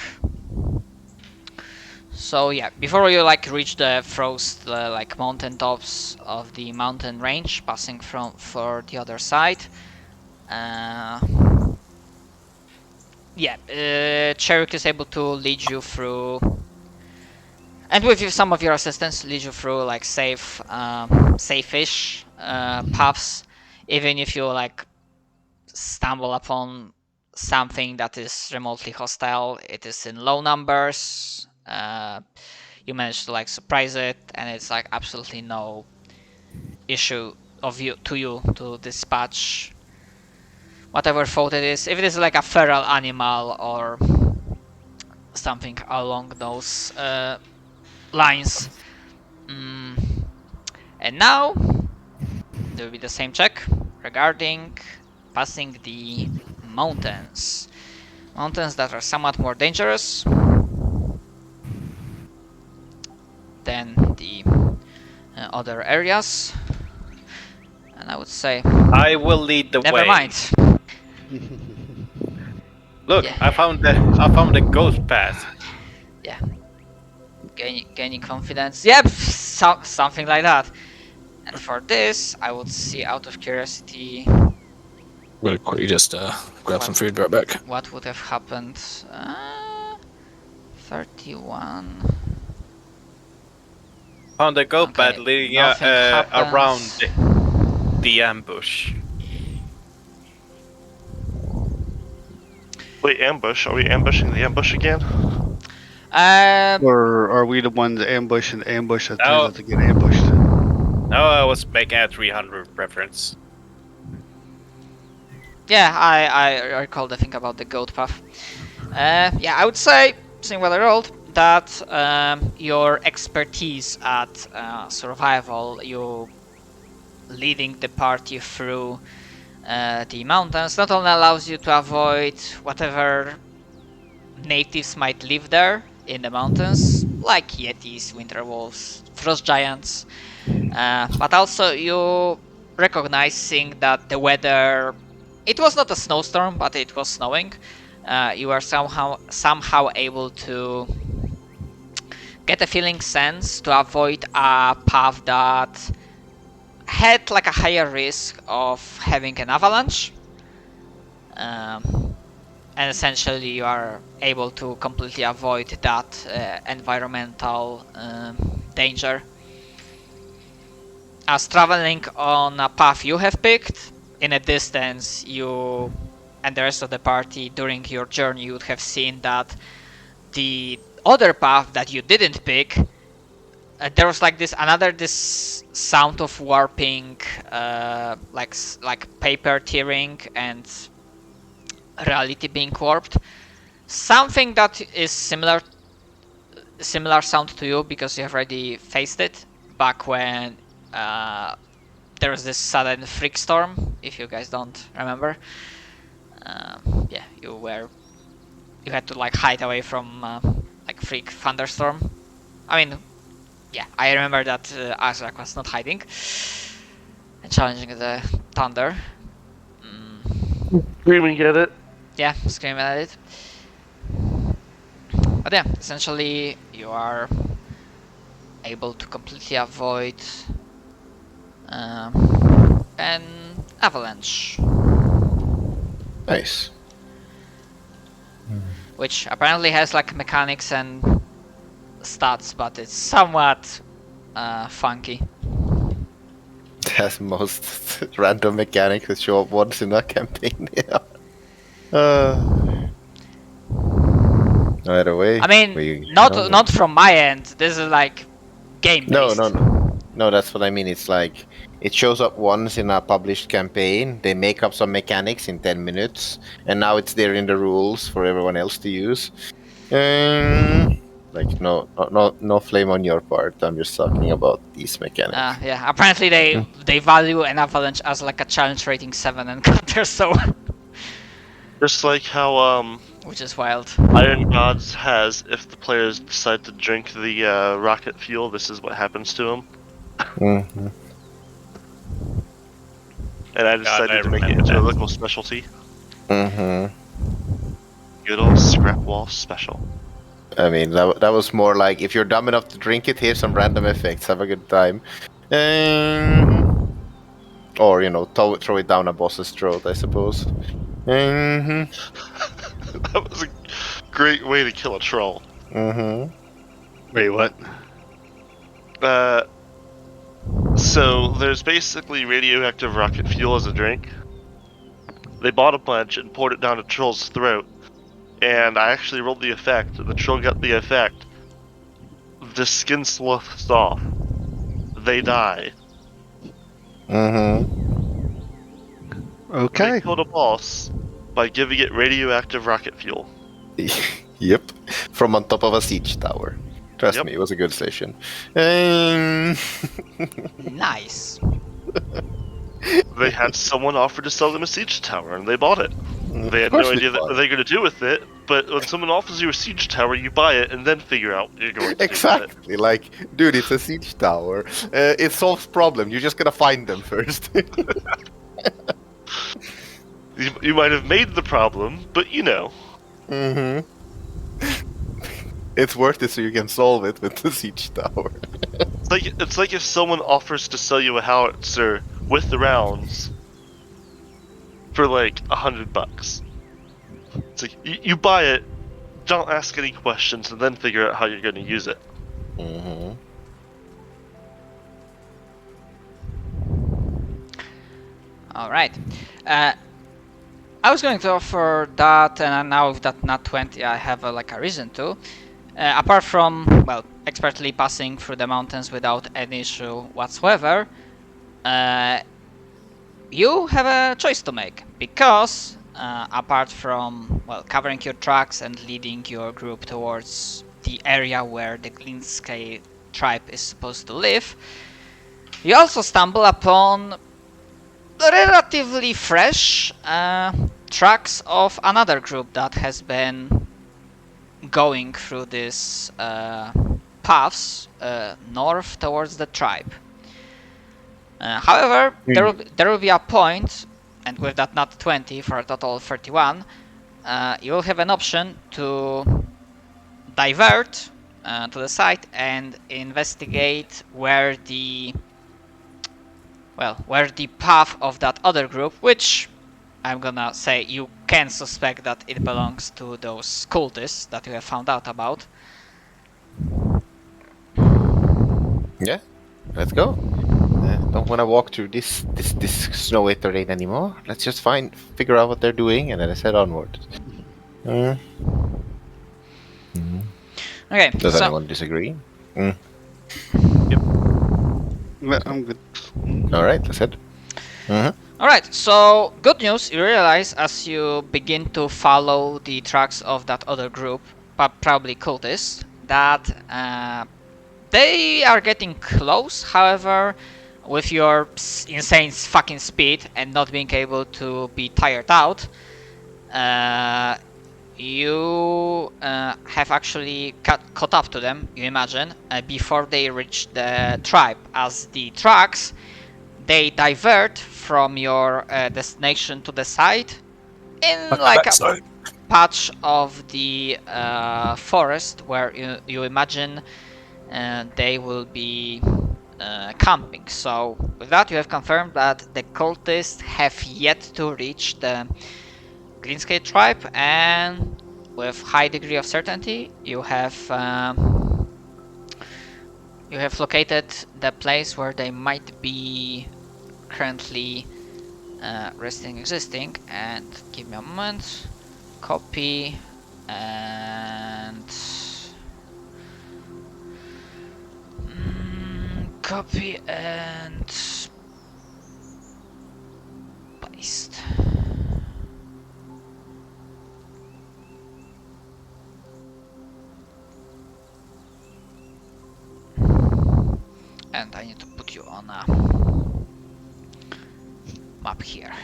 So yeah, before you like reach the frost like mountain tops of the mountain range, passing from for the other side. Yeah, Cherokee is able to lead you through, and with some of your assistance, lead you through like safe-ish paths, even if you like stumble upon something that is remotely hostile. It is in low numbers. You manage to like surprise it, and it's like absolutely no issue of you to dispatch whatever fault it is. If it is like a feral animal or something along those lines. And now there will be the same check regarding passing the mountains. Mountains that are somewhat more dangerous than the other areas. And I would say, I will lead the way. never mind. Look, Yeah. I found the ghost path. Yeah. Gaining confidence. Yep, something like that. And for this, I would see, out of curiosity, Really quickly, just grab some food right back. what would have happened. 31. Found the ghost Okay, path leading nothing happens. around the ambush. Wait, ambush? Are we ambushing the ambush again? Or are we the ones ambushing the ambush that turns No. out to get ambushed? No, I was making a 300 reference. Yeah, I recall the thing about the goat path. Yeah, I would say, seeing what I rolled, that your expertise at survival, you leading the party through the mountains, not only allows you to avoid whatever natives might live there in the mountains, like yetis, winter wolves, frost giants, but also you recognizing that the weather, it was not a snowstorm, but it was snowing. You are somehow able to get a feeling sense to avoid a path that had like a higher risk of having an avalanche. And essentially you are able to completely avoid that environmental danger. As traveling on a path you have picked, in a distance, you and the rest of the party during your journey, you would have seen that the other path that you didn't pick, there was like this sound of warping, like paper tearing and reality being warped. Something that is similar sound to you because you have already faced it back when there was this sudden freak storm, if you guys don't remember. Yeah, you had to like hide away from like freak thunderstorm. I mean, yeah, I remember that Azrak was not hiding and challenging the thunder. Screaming at it. Yeah, screaming at it. But yeah, essentially you are able to completely avoid an avalanche, Nice. which apparently has like mechanics and stats, but it's somewhat funky. It has most random mechanics that show up once in a campaign. Yeah. Either way. I mean, we not know. from my end. This is like game based. No, that's what I mean. It's like It shows up once in a published campaign. They make up some mechanics in 10 minutes, and now it's there in the rules for everyone else to use. Like no flame on your part. I'm just talking about these mechanics. Yeah, apparently they value an avalanche as like a challenge rating 7 encounter, so Just like how which is wild. Iron Gods has, if the players decide to drink the rocket fuel, this is what happens to them. Mhm. And I decided to make it into a local specialty. Mhm. Good old scrap wall special. I mean, that was more like, if you're dumb enough to drink it, here's some random effects. Have a good time. Or throw it down a boss's throat, I suppose. That was a great way to kill a troll. Wait, what? So there's basically radioactive rocket fuel as a drink. They bought a bunch and poured it down a troll's throat, and I actually rolled the effect. The troll got the effect. The skin sloughs off. They die. Okay. They killed a boss by giving it radioactive rocket fuel. Yep. From on top of a siege tower. Trust Yep. me, it was a good session. Nice. They had someone offer to sell them a siege tower, and they bought it. They had Of course no they idea what bought it. they're going to do with it, but when someone offers you a siege tower, you buy it and then figure out what you're going to do with Exactly. Like, dude, it's a siege tower. It solves problem. You're just gonna find them first. it. You might have made the problem, but It's worth it so you can solve it with the siege tower. It's like if someone offers to sell you a howitzer with the rounds for like $100. It's like you buy it, don't ask any questions, and then figure out how you're going to use it. All right. I was going to offer that, and now with that nat 20, I have like a reason to. Apart from, well, expertly passing through the mountains without any issue whatsoever, you have a choice to make, because apart from, well, covering your tracks and leading your group towards the area where the Glinskay tribe is supposed to live, you also stumble upon relatively fresh tracks of another group that has been going through these paths north towards the tribe. However, there will be a point, and with that nat 20 for a total of 31, you will have an option to divert to the site and investigate where the path of that other group, which I'm gonna say you can suspect that it belongs to those cultists that you have found out about. Yeah, let's go. Don't want to walk through this snowy terrain anymore. Let's just figure out what they're doing, and then let's head onward. Okay, Does so anyone disagree? I'm good. All right, let's head. alright, so good news, you realize as you begin to follow the tracks of that other group, probably cultists, that they are getting close. However, with your insane fucking speed and not being able to be tired out, you have actually caught up to them, you imagine, before they reach the tribe, as the tracks, they divert from your destination to the side in like a patch of the forest where you imagine they will be camping. So with that, you have confirmed that the cultists have yet to reach the Glinskay tribe, and with high degree of certainty, you have located the place where they might be currently resting, existing. And give me a moment. Copy and And I need to put you on a map here.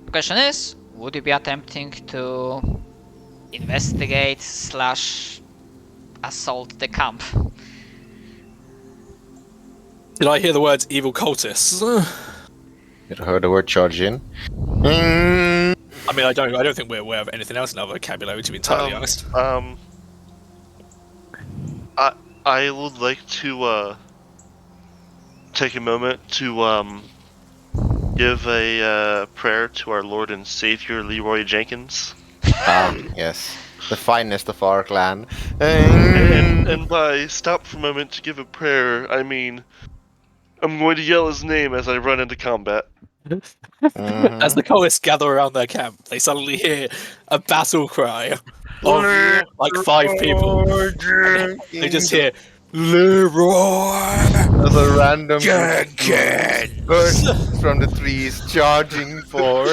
The question is, would you be attempting to investigate / assault the camp? Did I hear the words evil cultists? You heard the word charge in? I mean, I don't think we're aware of anything else in our vocabulary, to be entirely honest. I would like to take a moment to give a prayer to our Lord and Savior Leroy Jenkins. Yes. The finest of our clan. And by stop for a moment to give a prayer, I mean I'm going to yell his name as I run into combat. As the cultists gather around their camp, they suddenly hear a battle cry of like 5 people. They just hear Leroy As a random Jenkins bursts from the trees, charging for.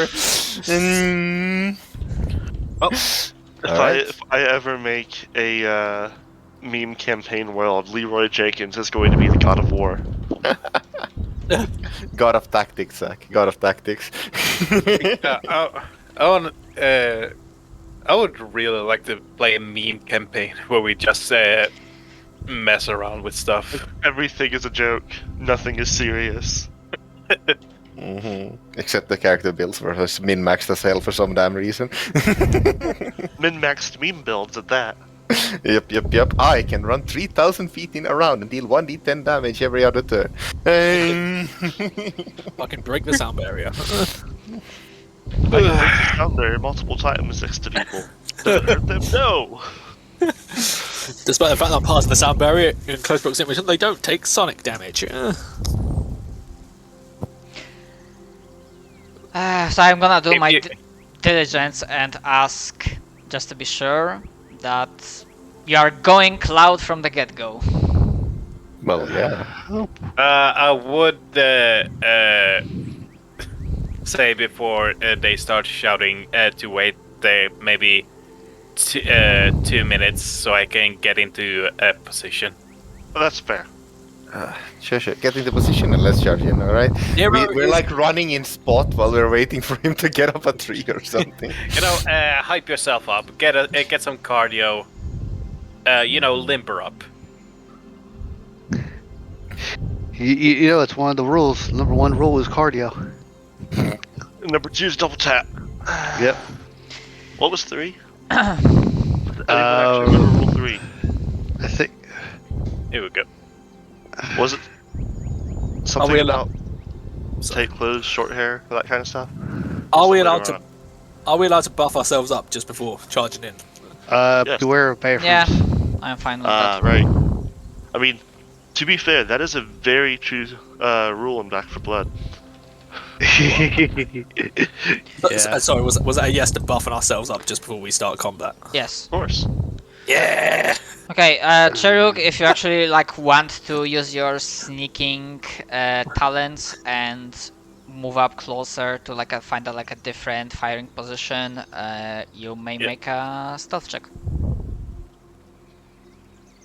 If I ever make a meme campaign world, Leroy Jenkins is going to be the God of War. God of tactics, Zach. God of tactics. I would really like to play a meme campaign where we just mess around with stuff. Everything is a joke. Nothing is serious. Except the character builds were min-maxed as hell for some damn reason. Min-maxed meme builds at that. Yep. I can run 3,000 feet in a round and deal 1d10 damage every other turn. Fucking break the sound barrier. I can down there multiple times next to people. Doesn't hurt them? No! Despite the fact that I'm past the sound barrier in close proximity, they don't take sonic damage. So I'm gonna do my diligence and ask, just to be sure, that you are going Cloud from the get-go. Well, yeah. I would say before they start shouting to wait maybe 2 minutes so I can get into a position. Well, that's fair. Sure. Get into position and let's charge in, alright? We're like running in spot while we're waiting for him to get up a tree or something. Hype yourself up. Get some cardio. Limber up. You know, it's one of the rules. Number 1 rule is cardio. Number 2 is double tap. Yep. What was 3? I didn't actually remember rule 3. I think. Here we go. Was it something about tight clothes, short hair, that kind of stuff? Are we allowed to buff ourselves up just before charging in? Yes. Beware of bathrooms. Yeah, I'm fine with that. Right. I mean, to be fair, that is a very true rule in Back 4 Blood. Sorry, was that a yes to buffing ourselves up just before we start combat? Yes. Of course. Yeah! Okay, Cheruk, if you actually want to use your sneaking talents and move up closer to find a different firing position, you may make a stealth check.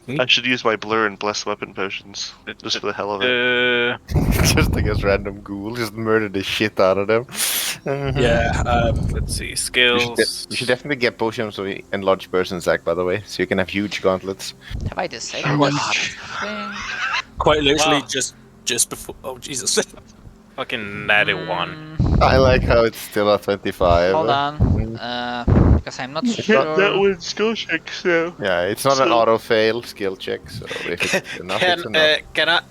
I should use my blur and bless weapon potions just for the hell of it. Just like a random ghoul, just murder the shit out of them. Yeah, let's see, skills. You should definitely get potions of enlarged person, Zach, by the way, so you can have huge gauntlets. Have I disabled that? quite literally Wow. just before. Oh, Jesus. Fucking natty 1. I like how it's still at 25. Hold on, because I'm not sure. That one's skill check, so. Yeah, it's not an auto fail skill check, so if it's enough, it's enough.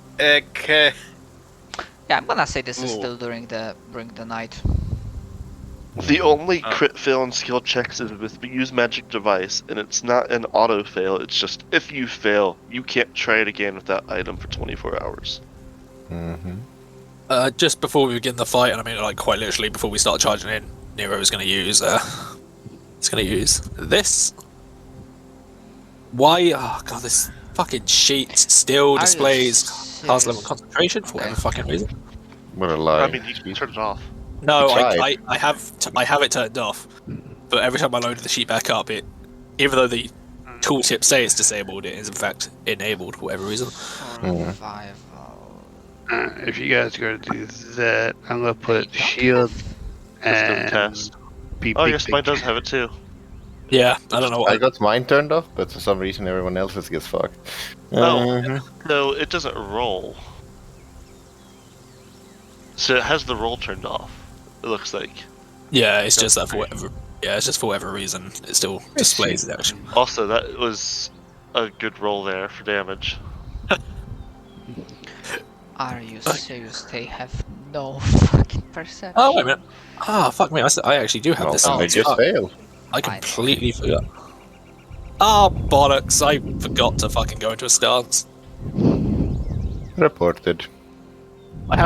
Yeah, I'm gonna say this is still during the night. The only crit fail in skill checks is with use magic device, and it's not an auto fail, it's just if you fail, you can't try it again with that item for 24 hours. Just before we begin the fight, and I mean quite literally before we start charging in, Nero is going to use this. Why? Oh god, this fucking sheet still displays class level concentration for whatever fucking reason. What a lie. I mean, you can turn it off. No, You I have it turned off, but every time I loaded the sheet back up, even though the tooltip say it's disabled, it is in fact enabled for whatever reason. Survival. If you guys are gonna do that, I'm gonna They put don't shield Let's do the and test. be Oh big, yes, big. mine does have it too. Yeah, I don't know I what. got mine turned off, but for some reason everyone else's gets fucked. Oh. Uh-huh. No, it doesn't roll. So it has the roll turned off. It looks like. Yeah, it's just that for whatever. Yeah, it's just for whatever reason it still displays the action. Also, that was a good roll there for damage. Are you serious? They have no fucking perception. Oh wait a minute. Ah, fuck me! I actually do have Well, this. then on they just top. fail. I completely forgot. Ah, bollocks! I forgot to fucking go into a stance. Reported. I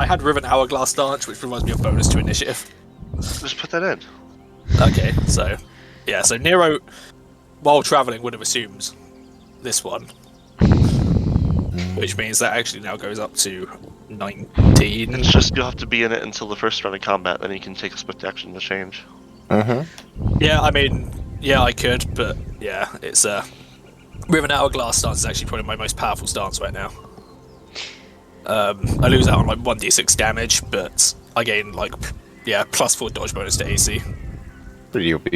had Riven Hourglass stance, which reminds me of bonus to initiative. Just put that in. Okay, so yeah, so Nero, while traveling, would have assumed this one, which means that actually now goes up to 19. It's just you'll have to be in it until the first round of combat, then you can take a split action to change. Yeah, I mean, yeah, I could, but yeah, it's Riven Hourglass stance is actually probably my most powerful stance right now. I lose out on like 1d6 damage, but I gain like +4 dodge bonus to AC. Pretty OP.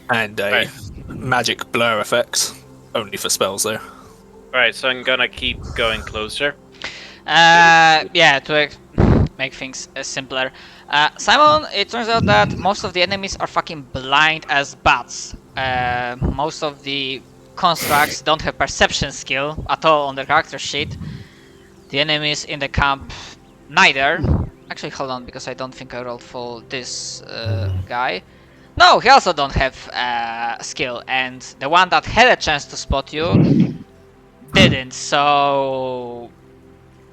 And a magic blur effect, only for spells though. Alright, so I'm gonna keep going closer. Yeah, to make things simpler. Simon, it turns out that most of the enemies are fucking blind as bats. Most of the constructs don't have perception skill at all on the character sheet. The enemies in the camp neither. Actually, hold on, because I don't think I rolled for this guy. No, he also don't have skill, and the one that had a chance to spot you didn't, so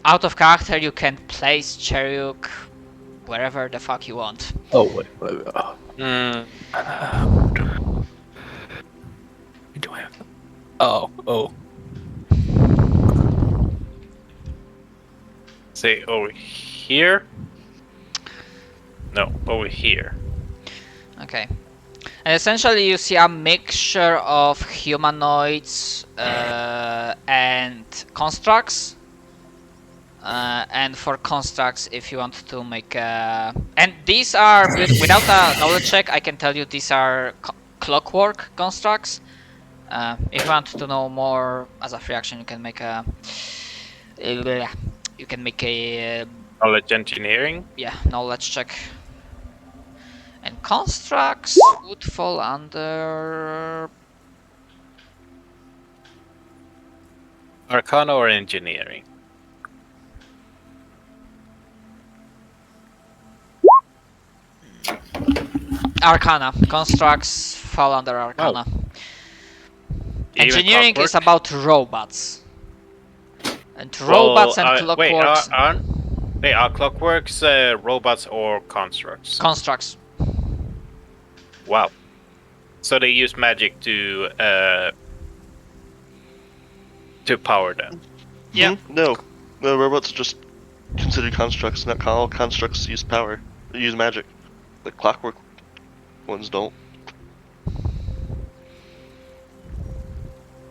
out of character you can place Cheruk wherever the fuck you want. Oh wait. Do I have? Oh. Say over here? No, over here. Okay. And essentially you see a mixture of humanoids and constructs. And for constructs, if you want to make a... And these are, without a knowledge check, I can tell you these are clockwork constructs. If you want to know more as a free action, you can make a... You can make a... Knowledge engineering? Yeah, knowledge check. And constructs would fall under... Arcana or engineering? Arcana. Constructs fall under Arcana. Even Engineering clockwork? is about robots. And robots and clockworks... Are clockworks robots or constructs? Constructs. Wow. So they use magic to power them. Yeah. No, robots are just considered constructs. Not all constructs use power. They use magic. The clockwork ones don't.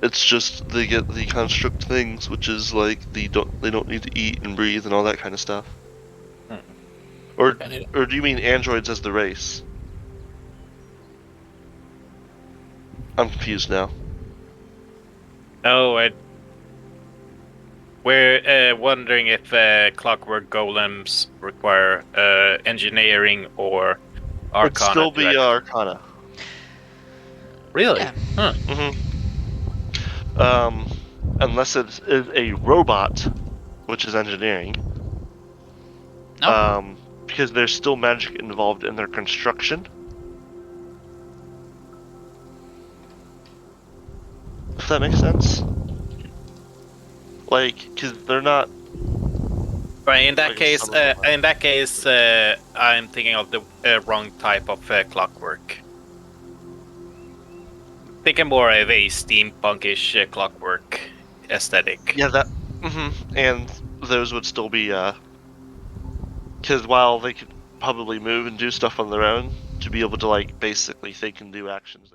It's just they get the construct things, which is like they don't need to eat and breathe and all that kind of stuff. Or do you mean androids as the race? I'm confused now. No, we're wondering if clockwork golems require engineering or arcana. It'd still be directly. arcana. Really? Yeah. Huh. Unless it is a robot, which is engineering. No. Because there's still magic involved in their construction. If that makes sense. Like, because they're not. Right. In that Like case, some of them I'm thinking of the wrong type of clockwork. Thinking more of a steampunkish clockwork aesthetic. Yeah, that. And those would still be. Because while they could probably move and do stuff on their own, to be able to like basically think and do actions.